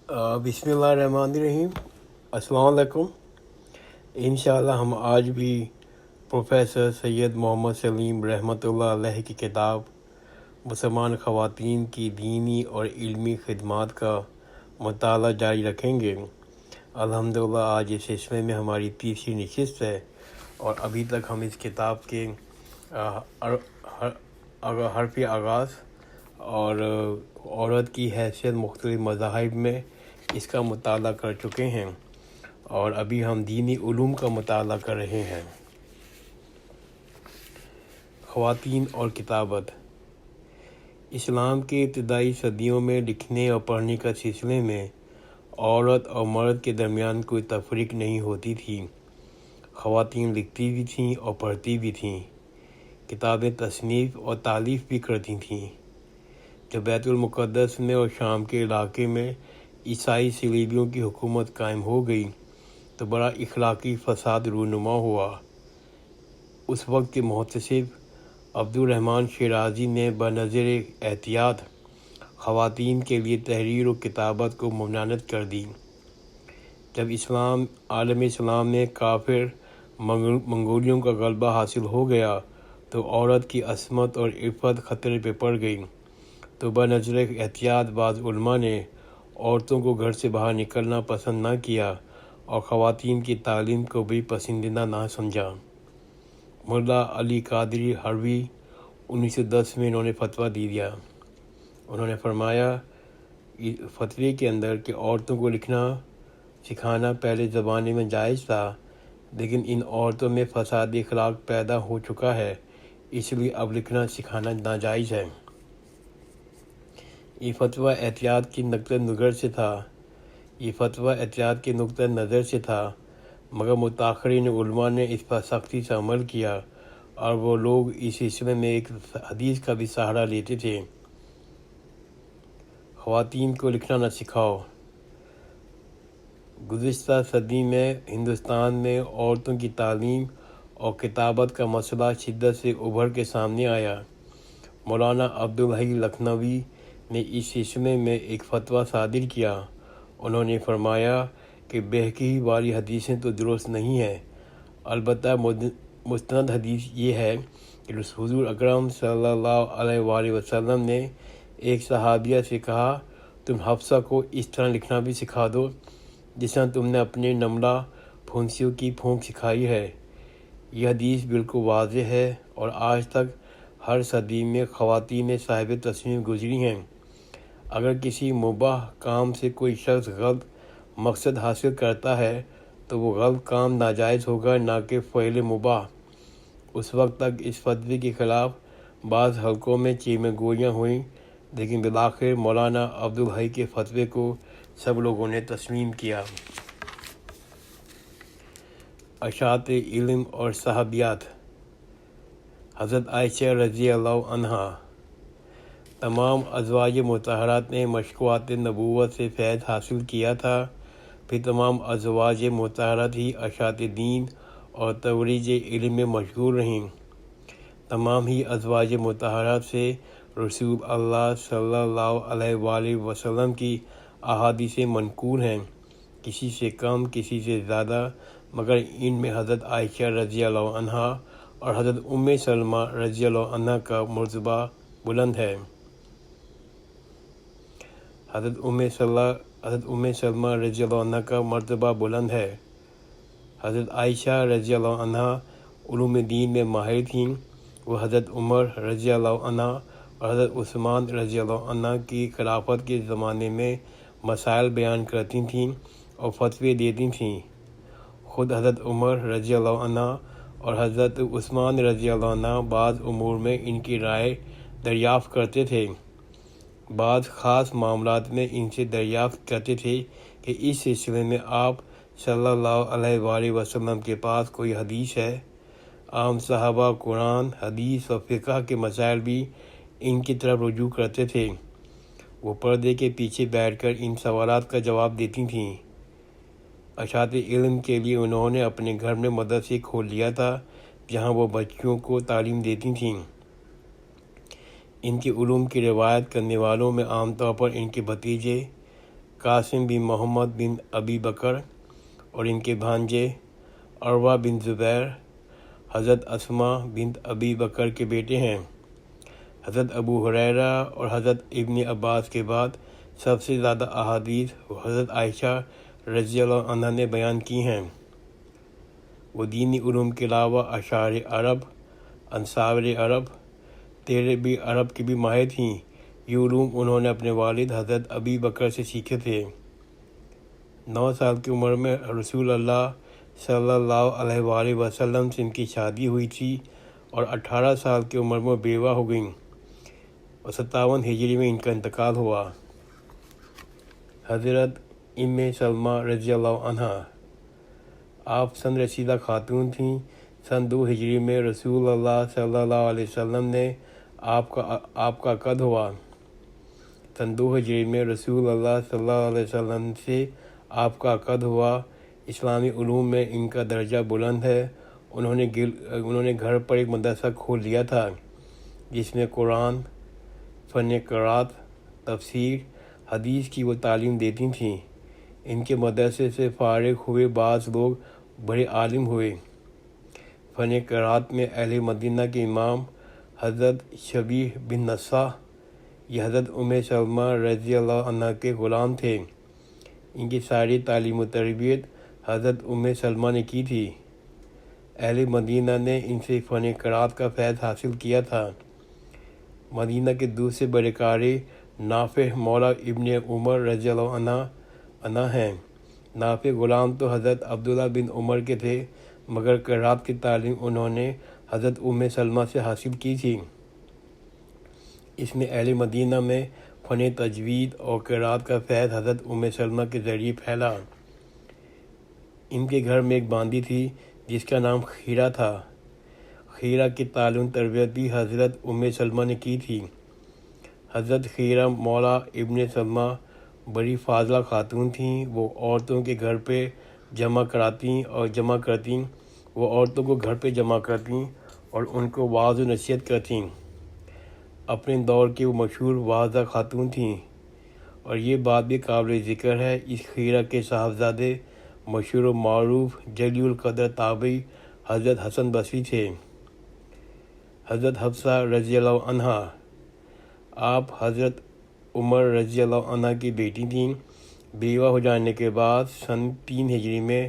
بسم اللہ الرحمن الرحیم۔ السلام علیکم۔ انشاءاللہ ہم آج بھی پروفیسر سید محمد سلیم رحمۃ اللہ علیہ کی کتاب مسلمان خواتین کی دینی اور علمی خدمات کا مطالعہ جاری رکھیں گے۔ الحمدللہ آج اس سلسلے میں ہماری تیسری نشست ہے، اور ابھی تک ہم اس کتاب کے حرف آغاز اور عورت کی حیثیت مختلف مذاہب میں اس کا مطالعہ کر چکے ہیں، اور ابھی ہم دینی علوم کا مطالعہ کر رہے ہیں۔ خواتین اور کتابت۔ اسلام کے ابتدائی صدیوں میں لکھنے اور پڑھنے کا سلسلے میں عورت اور مرد کے درمیان کوئی تفریق نہیں ہوتی تھی۔ خواتین لکھتی بھی تھیں اور پڑھتی بھی تھیں، کتابیں تصنیف اور تالیف بھی کرتی تھیں۔ جب بیت المقدس میں اور شام کے علاقے میں عیسائی صلیبیوں کی حکومت قائم ہو گئی تو بڑا اخلاقی فساد رونما ہوا۔ اس وقت کے محتسب عبدالرحمن شیرازی نے بنظر احتیاط خواتین کے لیے تحریر و کتابت کو ممنوع کر دی۔ جب عالم اسلام میں کافر منگولیوں کا غلبہ حاصل ہو گیا تو عورت کی عصمت اور عفت خطرے پہ پڑ گئی، تو بنظر احتیاط بعض علماء نے عورتوں کو گھر سے باہر نکلنا پسند نہ کیا اور خواتین کی تعلیم کو بھی پسندیدہ نہ سمجھا۔ ملا علی قادری ہروی 1910 میں انہوں نے فتویٰ دیا۔ انہوں نے فرمایا فتوے کے اندر کہ عورتوں کو لکھنا سکھانا پہلے زمانے میں جائز تھا، لیکن ان عورتوں میں فساد اخلاق پیدا ہو چکا ہے، اس لیے اب لکھنا سکھانا ناجائز ہے۔ یہ فتویٰ احتیاط کی نقطہ نظر سے تھا، مگر متاخرین علماء نے اس پر سختی سے عمل کیا، اور وہ لوگ اس سلسلے میں ایک حدیث کا بھی سہارا لیتے تھے: خواتین کو لکھنا نہ سکھاؤ۔ گزشتہ صدی میں ہندوستان میں عورتوں کی تعلیم اور کتابت کا مسئلہ شدت سے ابھر کے سامنے آیا۔ مولانا عبدالحی لکھنوی نے اس سلسلے میں ایک فتویٰ صادر کیا۔ انہوں نے فرمایا کہ بہکی والی حدیثیں تو درست نہیں ہیں، البتہ مستند حدیث یہ ہے کہ حضور اکرم صلی اللہ علیہ وآلہ وسلم نے ایک صحابیہ سے کہا، تم حفصہ کو اس طرح لکھنا بھی سکھا دو جس طرح تم نے اپنے نملہ پھنسیوں کی پھونک سکھائی ہے۔ یہ حدیث بالکل واضح ہے، اور آج تک ہر صدی میں خواتین صاحب تصنیف گزری ہیں۔ اگر کسی مباح کام سے کوئی شخص غلط مقصد حاصل کرتا ہے تو وہ غلط کام ناجائز ہوگا، نہ کہ فعل مباح۔ اس وقت تک اس فتوے کے خلاف بعض حلقوں میں چیمیں گوئیاں ہوئیں، لیکن بالآخر مولانا عبدالحی کے فتوے کو سب لوگوں نے تسلیم کیا۔ اشاعت علم اور صحابیات۔ حضرت عائشہ رضی اللہ عنہا۔ تمام ازواج مطہرات نے مشکوات نبوت سے فیض حاصل کیا تھا، پھر تمام ازواج مطہرات ہی اشاعت دین اور ترویج علم میں مشغول رہیں۔ تمام ہی ازواج مطہرات سے رسول اللہ صلی اللہ علیہ وآلہ وسلم کی احادیث منقول ہیں، کسی سے کم کسی سے زیادہ، مگر ان میں حضرت عائشہ رضی اللہ عنہا اور حضرت سلمہ رضی اللہ عنہا کا مرتبہ بلند ہے۔ حضرت سلمہ رضی اللہ عنہا کا مرتبہ بلند ہے۔ حضرت عائشہ رضی اللہ عنہا علوم دین میں ماہر تھیں۔ وہ حضرت عمر رضی اللہ عنہ اور حضرت عثمان رضی اللہ عنہ کی خلافت کے زمانے میں مسائل بیان کرتی تھیں اور فتوے دیتی تھیں۔ خود حضرت عمر رضی اللہ عنہ اور حضرت عثمان رضی اللہ عنہ بعض امور میں ان کی رائے دریافت کرتے تھے۔ بعض خاص معاملات میں ان سے دریافت کرتے تھے کہ اس سلسلے میں آپ صلی اللہ علیہ وآلہ وسلم کے پاس کوئی حدیث ہے۔ عام صحابہ قرآن، حدیث اور فقہ کے مسائل بھی ان کی طرف رجوع کرتے تھے۔ وہ پردے کے پیچھے بیٹھ کر ان سوالات کا جواب دیتی تھیں۔ اشاعت علم کے لیے انہوں نے اپنے گھر میں مدرسے کھول لیا تھا، جہاں وہ بچیوں کو تعلیم دیتی تھیں۔ ان کے علوم کی روایت کرنے والوں میں عام طور پر ان کے بھتیجے قاسم بن محمد بن ابی بکر اور ان کے بھانجے عروہ بن زبیر حضرت اسما بنت ابی بکر کے بیٹے ہیں۔ حضرت ابو ہریرہ اور حضرت ابن عباس کے بعد سب سے زیادہ احادیث حضرت عائشہ رضی اللہ عنہ نے بیان کی ہیں۔ وہ دینی علوم کے علاوہ اشعار عرب، انصار عرب، تیربی عرب کی بھی ماہر تھیں۔ یہ علوم انہوں نے اپنے والد حضرت ابی بکر سے سیکھے تھے۔ 9 سال کی عمر میں رسول اللہ صلی اللہ علیہ وآلہ وسلم سے ان کی شادی ہوئی تھی اور 18 سال کی عمر میں بیوہ ہو گئیں اور 57 ہجری میں ان کا انتقال ہوا۔ حضرت ام سلمہ رضی اللہ عنہ آپ سن رسیدہ خاتون تھیں۔ سن 2 ہجری میں رسول اللہ صلی اللہ علیہ وسلم نے آپ کا عقد ہوا۔ سن 2 ہجری میں رسول اللہ صلی اللہ علیہ وسلم سے آپ کا عقد ہوا۔ اسلامی علوم میں ان کا درجہ بلند ہے۔ انہوں نے گھر پر ایک مدرسہ کھول لیا تھا جس میں قرآن، فن قرات، تفسیر، حدیث کی وہ تعلیم دیتی تھیں۔ ان کے مدرسے سے فارغ ہوئے بعض لوگ بڑے عالم ہوئے۔ فن قرات میں اہل مدینہ کے امام حضرت شبیح بن نصاح یہ حضرت ام سلمہ رضی اللہ عنہ کے غلام تھے۔ ان کی ساری تعلیم و تربیت حضرت ام سلمہ نے کی تھی۔ اہل مدینہ نے ان سے فن قرات کا فیض حاصل کیا تھا۔ مدینہ کے دوسرے بڑے قاری نافع مولا ابن عمر رضی اللہ عنہ ہیں۔ نافع غلام تو حضرت عبداللہ بن عمر کے تھے، مگر قرات کی تعلیم انہوں نے حضرت ام سلمہ سے حاصل کی تھی۔ اس میں اہل مدینہ میں فن تجوید اور قرات کا فیض حضرت ام سلمہ کے ذریعے پھیلا۔ ان کے گھر میں ایک باندی تھی جس کا نام خیرہ تھا۔ خیرہ کی تعلیم تربیت بھی حضرت ام سلمہ نے کی تھی۔ حضرت خیرہ مولا ابن سلمہ بڑی فاضلہ خاتون تھیں۔ وہ عورتوں کے گھر پہ جمع کرتیں وہ عورتوں کو گھر پہ جمع کرتیں اور ان کو وعظ و نصیحت کرتیں۔ اپنے دور کی وہ مشہور واعظہ خاتون تھیں، اور یہ بات بھی قابل ذکر ہے اس خیرہ کے صاحبزادے مشہور و معروف جلیل القدر تابعی حضرت حسن بصری تھے۔ حضرت حفصہ رضی اللہ عنہا آپ حضرت عمر رضی اللہ عنہ کی بیٹی تھیں۔ بیوہ ہو جانے کے بعد سن 3 ہجری میں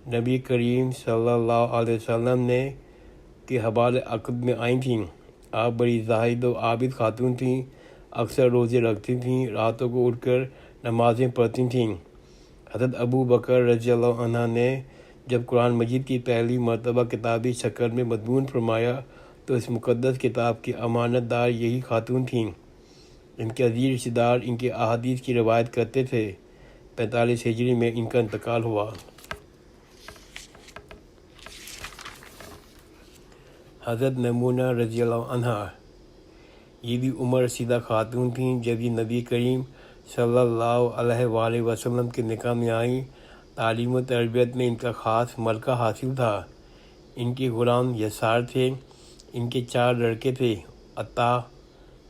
نبی کریم صلی اللہ علیہ وسلم کے حوالے عقد میں آئی تھیں۔ آپ بڑی زاہد و عابد خاتون تھیں، اکثر روزے رکھتی تھیں، راتوں کو اٹھ کر نمازیں پڑھتی تھیں۔ حضرت ابو بکر رضی اللہ عنہ نے جب قرآن مجید کی پہلی مرتبہ کتابی شکل میں مضمون فرمایا تو اس مقدس کتاب کی امانت دار یہی خاتون تھیں۔ ان کے عزیز رشتہ دار ان کے احادیث کی روایت کرتے تھے۔ 45 ہجری میں ان کا انتقال ہوا۔ حضرت میمونہ رضی اللہ عنہا یہ بھی عمر رسیدہ خاتون تھیں۔ جب یہ نبی کریم صلی اللہ علیہ وآلہ وسلم کے نکاح میں آئیں، تعلیم و تربیت میں ان کا خاص ملکہ حاصل تھا۔ ان کے غلام یسار تھے۔ ان کے 4 لڑکے تھے، عطا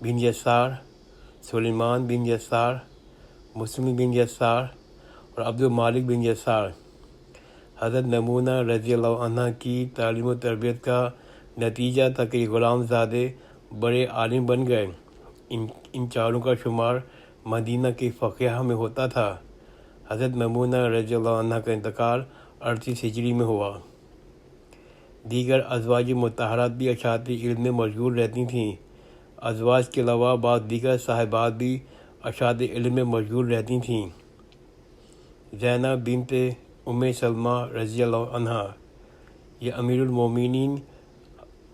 بن یسار، سلیمان بن یسار، مسلم بن یسار اور عبد المالک بن یسار۔ حضرت میمونہ رضی اللہ عنہ کی تعلیم و تربیت کا نتیجہ تھا کہ یہ غلام زادے بڑے عالم بن گئے۔ ان چاروں کا شمار مدینہ کے فقیہ میں ہوتا تھا۔ حضرت میمونہ رضی اللہ عنہ کا انتقال 38 ہجری میں ہوا۔ دیگر ازواج مطہرات بھی اشاعت علم میں مشغول رہتی تھیں۔ ازواج کے علاوہ بعض دیگر صاحبات بھی اشاعت علم میں مشغول رہتی تھیں۔ زینب بنت ام سلمہ رضی اللہ عنہا یہ امیر المومنین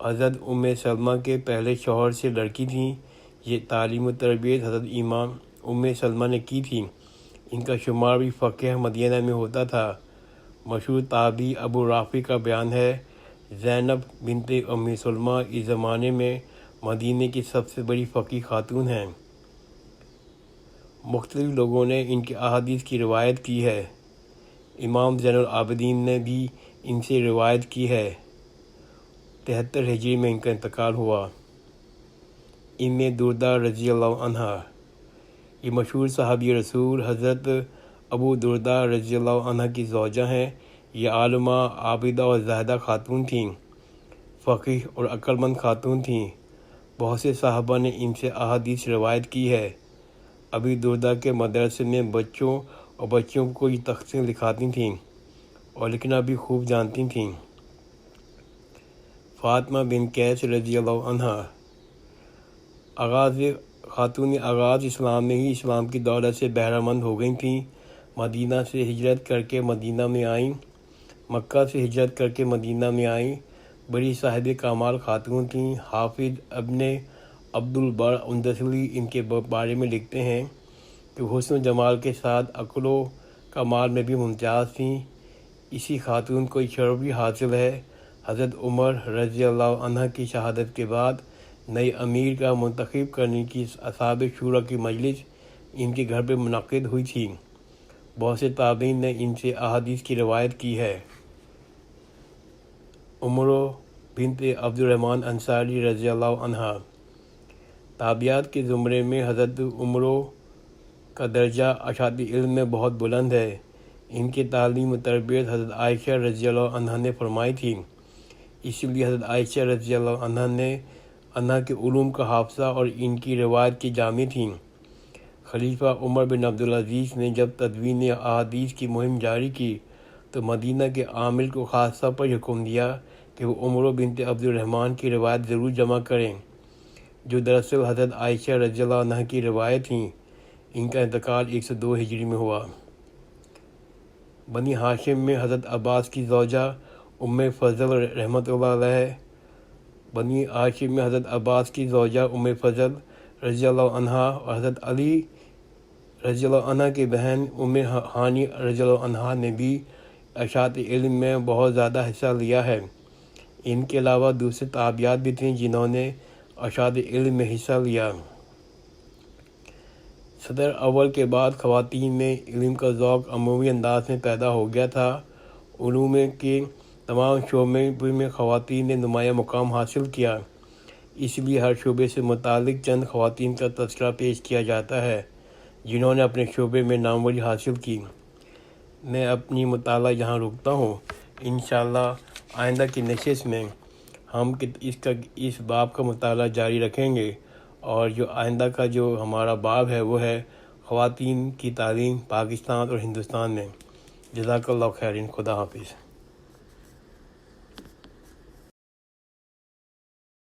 حضرت ام سلمہ کے پہلے شوہر سے لڑکی تھیں۔ یہ تعلیم و تربیت حضرت امام ام سلمہ نے کی تھی۔ ان کا شمار بھی فقیہ مدینہ میں ہوتا تھا۔ مشہور تابعی ابو رافع کا بیان ہے، زینب بنت ام سلمہ اس زمانے میں مدینہ کی سب سے بڑی فقیہ خاتون ہیں۔ مختلف لوگوں نے ان کے احادیث کی روایت کی ہے۔ امام زین العابدین نے بھی ان سے روایت کی ہے۔ 73 ہجری میں ان کا انتقال ہوا۔ ام دردہ رضی اللہ عنہا یہ مشہور صحابی رسول حضرت ابو درداء رضی اللہ عنہ کی زوجہ ہیں۔ یہ عالمہ، عابدہ اور زاہدہ خاتون تھیں، فقیہ اور عقل مند خاتون تھیں۔ بہت سے صحابہ نے ان سے احادیث روایت کی ہے۔ ابی درداء کے مدرسے میں بچوں اور بچیوں کو یہ تختیں لکھاتی تھیں اور لکھنا بھی خوب جانتی تھیں۔ فاطمہ بن قیس رضی اللہ عنہ خاتون آغاز اسلام میں ہی اسلام کی دولت سے بہرہ مند ہو گئی تھیں۔ مدینہ سے ہجرت کر کے مدینہ میں آئیں، مکہ سے ہجرت کر کے مدینہ میں آئیں۔ بڑی صاحب کمال خاتون تھیں۔ حافظ ابن عبد البر اندلسی ان کے بارے میں لکھتے ہیں کہ حسن و جمال کے ساتھ عقل و کمال میں بھی ممتاز تھیں۔ اسی خاتون کو شرف بھی حاصل ہے۔ حضرت عمر رضی اللہ عنہ کی شہادت کے بعد نئے امیر کا منتخب کرنے کی اصحاب شورا کی مجلس ان کے گھر پہ منعقد ہوئی تھی۔ بہت سے تابعین نے ان سے احادیث کی روایت کی ہے۔ عمرو بنت عبد الرحمن انصاری رضی اللہ عنہ تابعات کے زمرے میں حضرت عمرو کا درجہ اشاعت علم میں بہت بلند ہے۔ ان کی تعلیم و تربیت حضرت عائشہ رضی اللہ عنہ نے فرمائی تھی، اس لیے حضرت عائشہ رضی اللہ عنہ کے علوم کا حافظہ اور ان کی روایت کی جامع تھیں۔ خلیفہ عمر بن عبدالعزیز نے جب تدوین احادیث کی مہم جاری کی تو مدینہ کے عامل کو خاص طور پر حکم دیا کہ وہ عمرو بنت عبد الرحمن کی روایت ضرور جمع کریں، جو دراصل حضرت عائشہ رضی اللہ عنہ کی روایت تھیں۔ ان کا انتقال 102 ہجری میں ہوا۔ بنی ہاشم میں حضرت عباس کی زوجہ ام فضل رحمۃ اللہ علیہ، بنی ہاشم میں حضرت عباس کی زوجہ ام فضل رضی اللہ عنہ اور حضرت علی رضی اللہ عنہ کی بہن ام ہانی رضی اللہ عنہ نے بھی اشاعت علم میں بہت زیادہ حصہ لیا ہے۔ ان کے علاوہ دوسرے تابعات بھی تھیں جنہوں نے اشاعت علم میں حصہ لیا۔ صدر اول کے بعد خواتین میں علم کا ذوق عمومی انداز میں پیدا ہو گیا تھا۔ علوم کے تمام شعبوں میں خواتین نے نمایاں مقام حاصل کیا، اس لیے ہر شعبے سے متعلق چند خواتین کا تذکرہ پیش کیا جاتا ہے جنہوں نے اپنے شعبے میں ناموری حاصل کی۔ میں اپنی مطالعہ یہاں روکتا ہوں۔ انشاءاللہ آئندہ کی نشست میں ہم اس باب کا مطالعہ جاری رکھیں گے، اور جو آئندہ کا جو ہمارا باب ہے وہ ہے خواتین کی تعلیم پاکستان اور ہندوستان میں۔ جزاک اللہ خیر، خدا حافظ۔